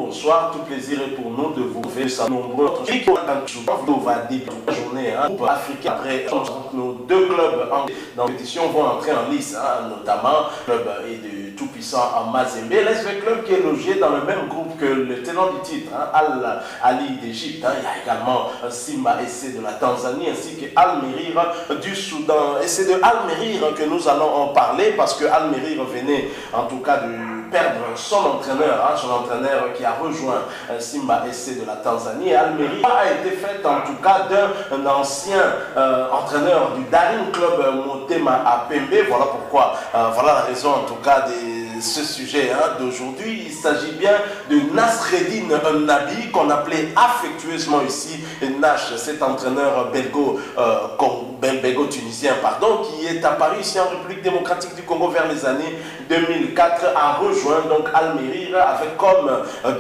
bonsoir, tout plaisir est pour nous de vous voir ça nombreux. On va débuter la journée groupe africain après nos deux clubs dans la compétition vont entrer en lice, notamment le club et de tout-puissant à Mazembe, l'SV Club qui est logé dans le même groupe que le tenant du titre, Al Ali d'Égypte. Il y a également Simba SC de la Tanzanie ainsi que Al Merrir du Soudan. Et c'est de Al Merrir que nous allons en parler parce que Al Merrir venait en tout cas de perdre son entraîneur qui a rejoint Simba SC de la Tanzanie. Et Al Merrir a été fait en tout cas d'un ancien entraîneur du Daring Club Motema à Pembe. Voilà pourquoi, voilà la raison en tout cas de ce sujet d'aujourd'hui. Il s'agit bien de Nasreddine Nabi, qu'on appelait affectueusement ici Nash, cet entraîneur belgo-tunisien, qui est apparu ici en République démocratique du Congo vers les années 2004, a rejoint donc Al Merrir avec comme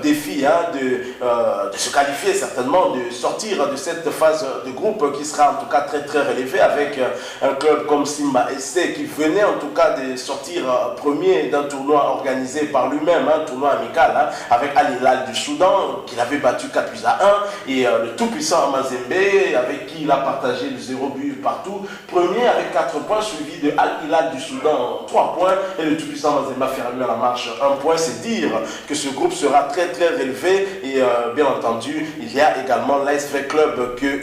défi de se qualifier certainement, de sortir de cette phase de groupe qui sera en tout cas très très relevée avec un club comme Simba SC qui venait en tout cas de sortir premier d'un tournoi organisé par lui-même, un tournoi amical avec Al Hilal du Soudan qu'il avait battu 4 buts à 1 et le tout-puissant Mazembe avec qui il a partagé le 0 but partout, premier avec 4 points suivi de Al Hilal du Soudan 3 points et le tout-puissant Mazembe a fermé à la marche 1 point. C'est dire que ce groupe sera très très relevé et bien entendu il y a également l'ASV Club que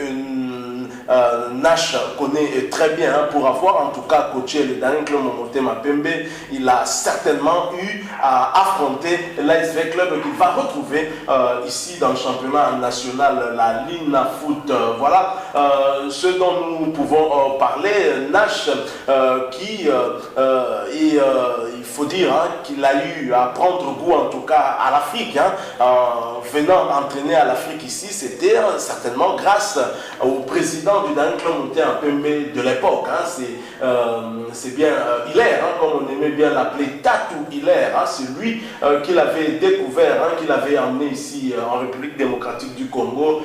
Nash connaît très bien pour avoir en tout cas coaché le Daring Club Motema Pembe. Il a certainement eu à affronter l'ASV Club qu'il va retrouver ici dans le championnat national, la Lina Foot. Voilà ce dont nous pouvons parler. Nash qui il faut dire qu'il a eu à prendre goût en tout cas à l'Afrique, venant entraîner à l'Afrique ici, c'était certainement grâce au président du Daring Club Motema Pembe de l'époque. C'est bien Hilaire, comme on aimait bien l'appeler, Tatou Hilaire. C'est lui qui l'avait découvert, qui l'avait emmené ici en République démocratique du Congo.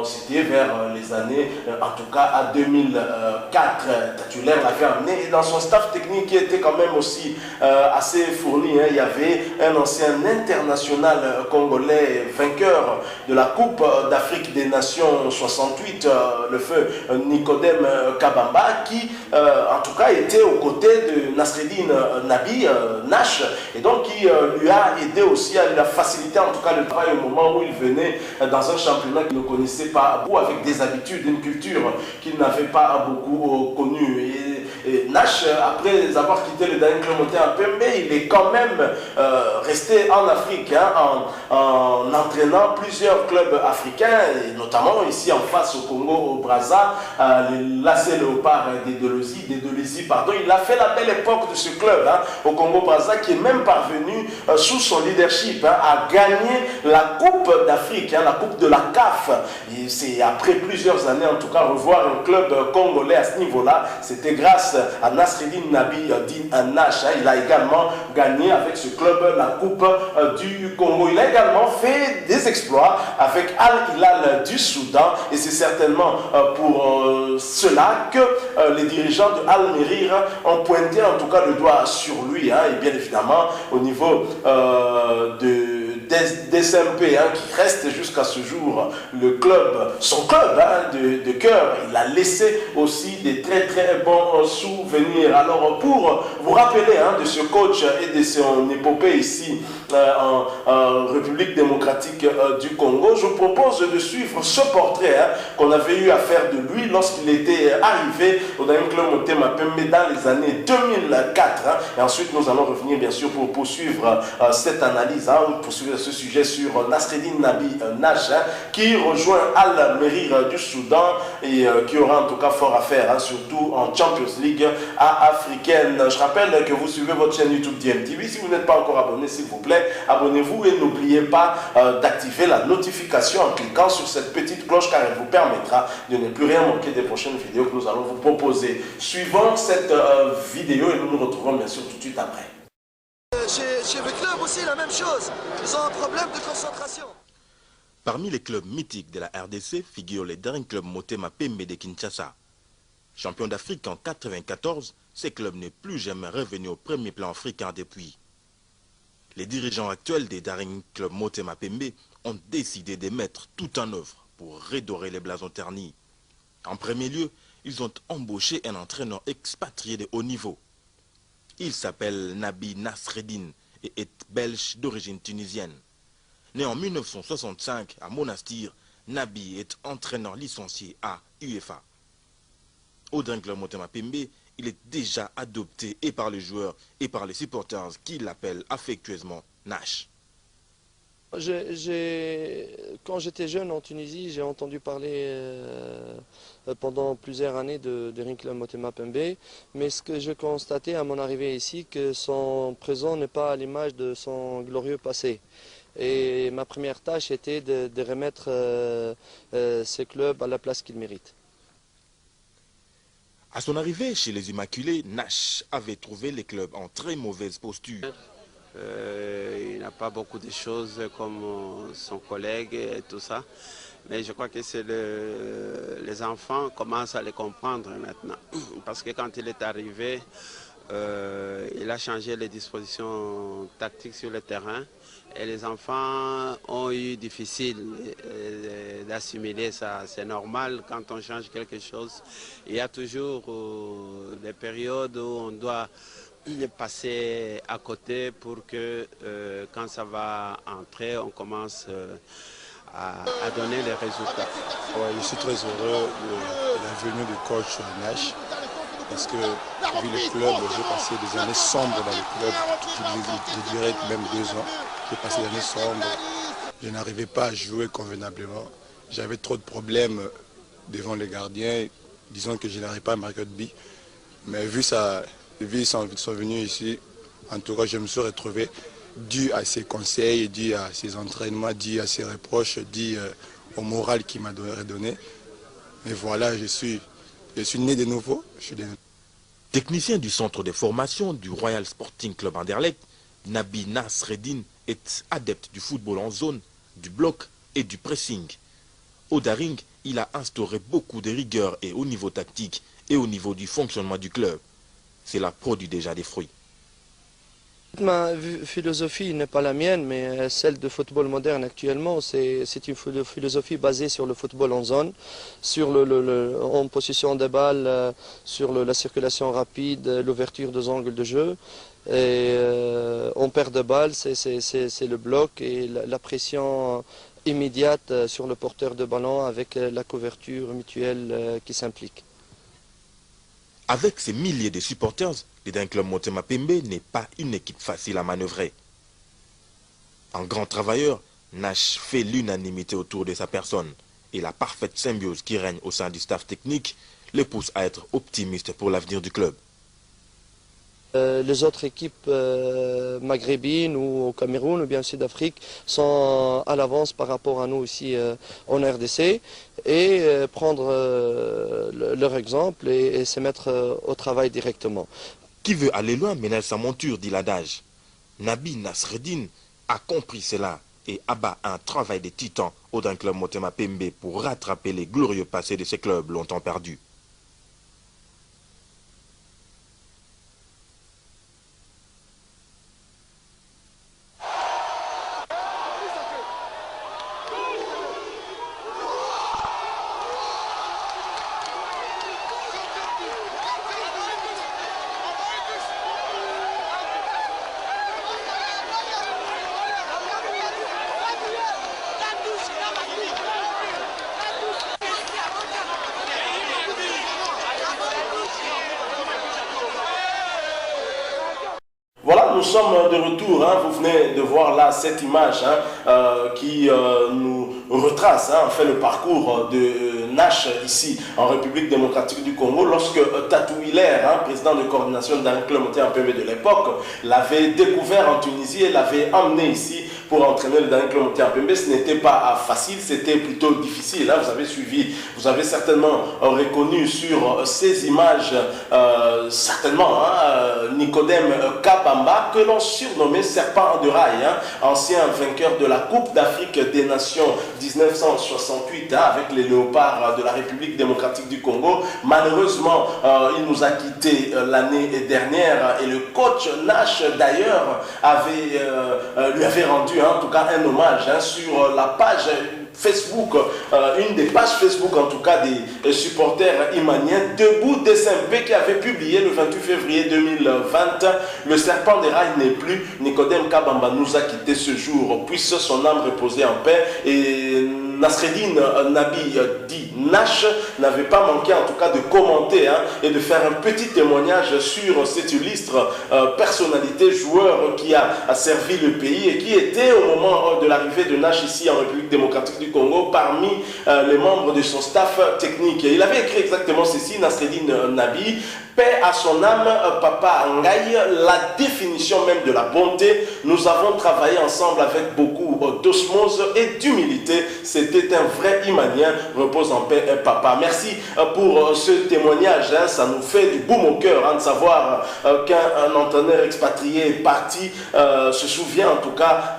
C'était vers les années, en tout cas à 2004. Tatou Hilaire l'avait emmené et dans son staff technique qui était quand même aussi assez fourni. Il y avait un ancien international congolais vainqueur de la Coupe d'Afrique des Nations 68, le feu Nicodème Kabamba, qui en tout cas était aux côtés de Nasreddine Nabi, Nash, et donc qui lui a aidé aussi, à lui a facilité en tout cas le travail au moment où il venait dans un championnat qu'il ne connaissait pas beaucoup, avec des habitudes, une culture qu'il n'avait pas beaucoup connue. Et Nash, après avoir quitté le Daring Club Motema Pembe, il est quand même resté en Afrique en entraînant plusieurs clubs africains, et notamment ici en face au Congo, au Brazza, l'AC Léopard des Deleuzy, il a fait la belle époque de ce club au Congo Brazza, qui est même parvenu sous son leadership à gagner la Coupe d'Afrique, la Coupe de la CAF. C'est après plusieurs années en tout cas revoir un club congolais à ce niveau-là. C'était grâce à Nasreddine Nabi Nash. Il a également gagné avec ce club la Coupe du Congo. Il a également fait des exploits avec Al Hilal du Soudan, et c'est certainement pour cela que les dirigeants de Al Merrir ont pointé en tout cas le doigt sur lui, et bien évidemment au niveau des SMP, qui reste jusqu'à ce jour le club, son club de cœur. Il a laissé aussi des très très bons souvenirs. Alors pour vous rappeler de ce coach et de son épopée ici en République démocratique du Congo, je vous propose de suivre ce portrait qu'on avait eu à faire de lui lorsqu'il était arrivé au Daring Club Motema Pembe dans les années 2004. Et ensuite nous allons revenir bien sûr pour poursuivre cette analyse, poursuivre ce sujet sur Nasreddine Nabi Nash, qui rejoint Al Merrir du Soudan et qui aura en tout cas fort à faire, surtout en Champions League africaine. Je rappelle que vous suivez votre chaîne YouTube DMTV. Si vous n'êtes pas encore abonné, s'il vous plaît, abonnez-vous et n'oubliez pas d'activer la notification en cliquant sur cette petite cloche, car elle vous permettra de ne plus rien manquer des prochaines vidéos que nous allons vous proposer. Suivons cette vidéo et nous nous retrouvons bien sûr tout de suite après. Chez le club aussi, la même chose. Ils ont un problème de concentration. Parmi les clubs mythiques de la RDC figure le Daring Club Motema Pembe de Kinshasa. Champion d'Afrique en 1994, ce club n'est plus jamais revenu au premier plan africain depuis. Les dirigeants actuels des Daring Club Motema Pembe ont décidé de mettre tout en œuvre pour redorer les blasons ternis. En premier lieu, ils ont embauché un entraîneur expatrié de haut niveau. Il s'appelle Nabi Nasreddine et est belge d'origine tunisienne. Né en 1965 à Monastir, Nabi est entraîneur licencié à UEFA. Au Daring Club Motema Pembe, il est déjà adopté et par les joueurs et par les supporters qui l'appellent affectueusement Nash. Quand j'étais jeune en Tunisie, j'ai entendu parler pendant plusieurs années de Daring Club Motema Pembe, mais ce que je constatais à mon arrivée ici, que son présent n'est pas à l'image de son glorieux passé. Et ma première tâche était de remettre ces clubs à la place qu'ils méritent. À son arrivée chez les Immaculés, Nash avait trouvé les clubs en très mauvaise posture. Il n'a pas beaucoup de choses comme son collègue et tout ça. Mais je crois que c'est les enfants commencent à les comprendre maintenant. Parce que quand il est arrivé, il a changé les dispositions tactiques sur le terrain. Et les enfants ont eu difficile d'assimiler ça. C'est normal quand on change quelque chose. Il y a toujours des périodes où on doit passer à côté pour que quand ça va entrer, on commence à donner les résultats. Ouais, je suis très heureux de la venue du coach Nash parce que vu le club, j'ai passé des années sombres dans le club, je dirais même 2 ans. J'ai passé des années sombres, je n'arrivais pas à jouer convenablement. J'avais trop de problèmes devant les gardiens, disons que je n'arrivais pas à marquer de but. Mais vu ça, les vies sont venus ici, en tout cas je me suis retrouvé dû à ses conseils, dû à ses entraînements, dû à ses reproches, dû au moral qu'il m'a redonné. Et voilà, je suis né de nouveau. Technicien du centre de formation du Royal Sporting Club Anderlecht, Nabi Nasreddine est adepte du football en zone, du bloc et du pressing. Au Daring, il a instauré beaucoup de rigueur et au niveau tactique et au niveau du fonctionnement du club. Cela produit déjà des fruits. Ma philosophie n'est pas la mienne, mais celle de football moderne actuellement, c'est une philosophie basée sur le football en zone, sur en possession de balles, sur la circulation rapide, l'ouverture des angles de jeu. Et on perd de balles, c'est le bloc et la pression immédiate sur le porteur de ballon avec la couverture mutuelle qui s'implique. Avec ses milliers de supporters, le Daring Club Motema Pembe n'est pas une équipe facile à manœuvrer. En grand travailleur, Nash fait l'unanimité autour de sa personne et la parfaite symbiose qui règne au sein du staff technique le pousse à être optimiste pour l'avenir du club. Les autres équipes maghrébines ou au Cameroun ou bien en Sud-Afrique sont à l'avance par rapport à nous ici en RDC et prendre leur exemple et se mettre au travail directement. Qui veut aller loin ménage sa monture, dit l'adage. Nabi Nasreddine a compris cela et abat un travail de titan au Daring Club Motema Pembe pour rattraper les glorieux passés de ces clubs longtemps perdus. Voilà, nous sommes de retour. Vous venez de voir là cette image qui nous retrace fait le parcours de Nash ici en République démocratique du Congo lorsque Tatou Hiller, président de coordination d'un club Motema Pembe de l'époque, l'avait découvert en Tunisie et l'avait emmené ici pour entraîner le Daring Club Motema Pembe. Ce n'était pas facile, c'était plutôt difficile. Vous avez suivi, vous avez certainement reconnu sur ces images, certainement, Nicodème Kabamba, que l'on surnommait Serpent de Rail, ancien vainqueur de la Coupe d'Afrique des Nations 1968 avec les Léopards de la République démocratique du Congo. Malheureusement, il nous a quittés l'année dernière et le coach Nash d'ailleurs lui avait rendu en tout cas un hommage sur la page Facebook, une des pages Facebook en tout cas des supporters imaniens, Debout SMP, qui avait publié le 28 février 2020, le serpent des rails n'est plus, Nicodème Kabamba nous a quitté ce jour, puisse son âme reposer en paix. Et Nasreddine Nabi dit Nash n'avait pas manqué en tout cas de commenter et de faire un petit témoignage sur cette illustre personnalité, joueur qui a servi le pays et qui était au moment de l'arrivée de Nash ici en République démocratique du Congo parmi les membres de son staff technique. Il avait écrit exactement ceci, Nasreddine Nabi: paix à son âme, Papa Ngaï, la définition même de la bonté. Nous avons travaillé ensemble avec beaucoup d'osmose et d'humilité. C'était un vrai Imanien. Repose en paix, Papa. Merci pour ce témoignage. Ça nous fait du baume au cœur de savoir qu'un entraîneur expatrié est parti se souvient en tout cas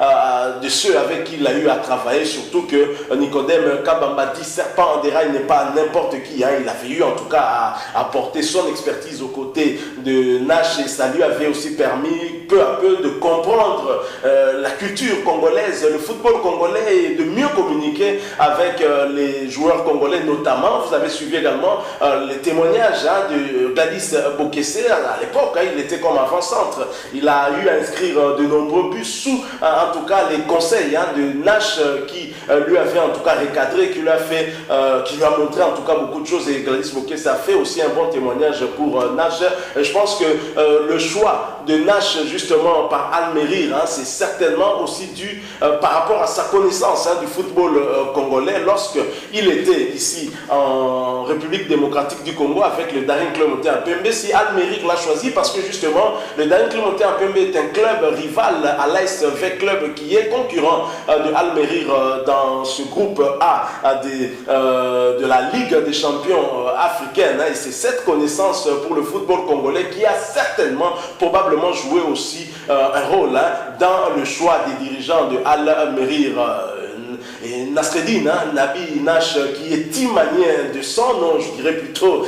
de ceux avec qui il a eu à travailler. Surtout que Nicodème Kabamba dit Serpent des rails n'est pas n'importe qui. Il avait eu en tout cas à porter son expertise aux côtés de Nash et ça lui avait aussi permis peu à peu de comprendre la culture congolaise, le football congolais et de mieux communiquer avec les joueurs congolais notamment. Vous avez suivi également les témoignages de Gladys Bokesse. À l'époque, il était comme avant-centre. Il a eu à inscrire de nombreux buts sous en tout cas les conseils de Nash qui lui avait en tout cas recadré, qui lui a montré en tout cas beaucoup de choses, et Gladys Bokesse a fait aussi un bon témoignage pour Nash. Et je pense que le choix de Nash justement par Almerir, c'est certainement aussi dû par rapport à sa connaissance du football congolais lorsqu'il était ici en République démocratique du Congo avec le Daring Club Moté Pembe. Si Almerir l'a choisi parce que justement le Daring Club Moté Pembe est un club rival à l'ASV Club qui est concurrent de Almerir dans ce groupe A de la Ligue des champions africaine, et c'est cette connaissance pour le football congolais qui a certainement, probablement joué aussi un rôle dans le choix des dirigeants de Al-Merir. Et Nasreddine Nabi Nash, qui est imanien de son nom, je dirais plutôt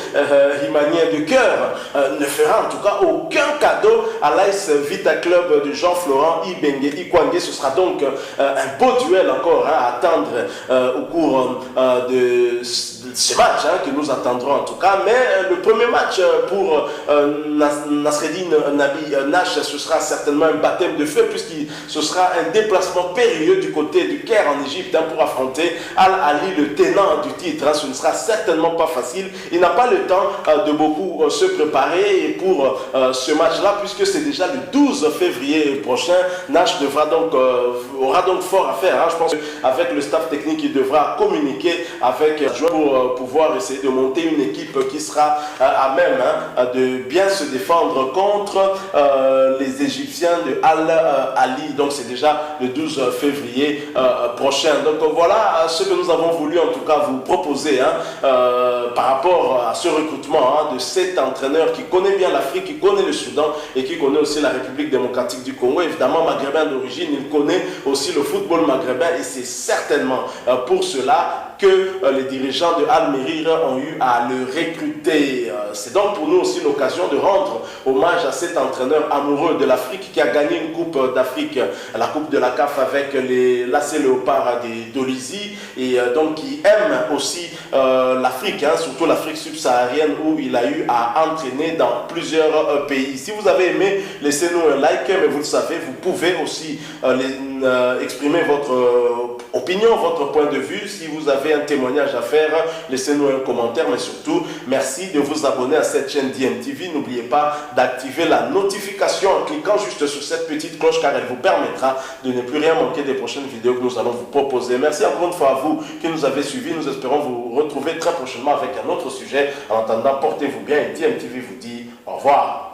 imanien de cœur, ne fera en tout cas aucun cadeau à l'AS Vita Club de Jean-Florent Ibenge Ikwangé. Ce sera donc un beau duel encore à attendre au cours de ce match que nous attendrons en tout cas. Mais le premier match pour Nasreddine Nabi Nash, ce sera certainement un baptême de feu, puisque ce sera un déplacement périlleux du côté du Caire en Égypte pour affronter Al-Ali, le tenant du titre. Ce ne sera certainement pas facile. Il n'a pas le temps de beaucoup se préparer pour ce match-là, puisque c'est déjà le 12 février prochain. Nash aura donc fort à faire. Je pense qu'avec le staff technique, il devra communiquer avec les joueurs pour pouvoir essayer de monter une équipe qui sera à même de bien se défendre contre les Égyptiens de Al-Ali. Donc c'est déjà le 12 février prochain. Donc voilà ce que nous avons voulu en tout cas vous proposer par rapport à ce recrutement de cet entraîneur qui connaît bien l'Afrique, qui connaît le Soudan et qui connaît aussi la République démocratique du Congo. Évidemment, maghrébin d'origine, il connaît aussi le football maghrébin, et c'est certainement pour cela que les dirigeants de Al-Merir ont eu à le recruter. C'est donc pour nous aussi l'occasion de rendre hommage à cet entraîneur amoureux de l'Afrique qui a gagné une Coupe d'Afrique, la Coupe de la CAF avec l'AC Léopard des Dolisie, et donc qui aime aussi l'Afrique, surtout l'Afrique subsaharienne où il a eu à entraîner dans plusieurs pays. Si vous avez aimé, laissez-nous un like, mais vous le savez, vous pouvez aussi exprimer votre opinion, votre point de vue. Si vous avez un témoignage à faire, laissez-nous un commentaire, mais surtout, merci de vous abonner à cette chaîne DMTV. N'oubliez pas d'activer la notification en cliquant juste sur cette petite cloche, car elle vous permettra de ne plus rien manquer des prochaines vidéos que nous allons vous proposer. Merci encore une fois à vous qui nous avez suivis. Nous espérons vous retrouver très prochainement avec un autre sujet. En attendant, portez-vous bien et DMTV vous dit au revoir.